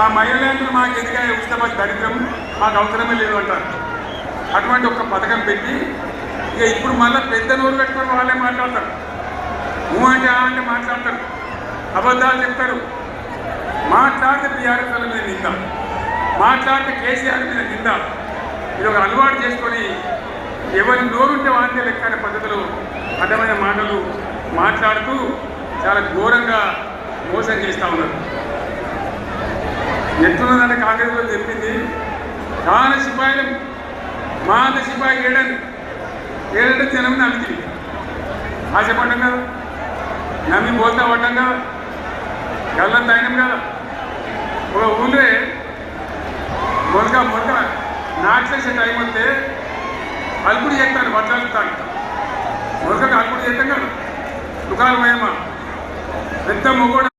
ఆ మహిళలందరూ మాకు ఎందుకంటే ఉచిత దరిద్రం మాకు అవసరమే లేదు అంటారు. అటువంటి ఒక పథకం పెట్టి ఇక ఇప్పుడు మళ్ళీ పెద్ద నోరు పెట్టుకొని వాళ్ళే మాట్లాడతారు. అంటే మాట్లాడతారు, అబద్ధాలు చెప్తారు. మాట్లాడితే బీఆర్ఎస్ వాళ్ళ మీద నింద, మాట్లాడితే కేసీఆర్ మీద నింద. ఇది ఒక అలవాటు చేసుకొని ఎవరి నోరుంటే వాళ్ళే లెక్క అనే పద్ధతిలో అడ్డమైన మాటలు మాట్లాడుతూ చాలా ఘోరంగా మోసం చేస్తూ ఉన్నారు. ఎట్లున్నదంటే కాంగ్రెస్ వాళ్ళు చెప్పింది చాలా సిపాయిలు మా అంత సిపాయి ఏడంటే జనం నమ్మింది ఆశపడ్డాం కదా, నమ్మి పోతా పడ్డాం కదా, గల్లం తాగినాం కదా. ఒక ఊళ్ళే మొలక నాట్లేసే టైం వస్తే అల్పుడు చేస్తాను వడ్లాడుతాను, మొలకకు అల్పుడు చేస్తాం కదా దుకాణం పోయమ్మా పెద్ద మొగోడు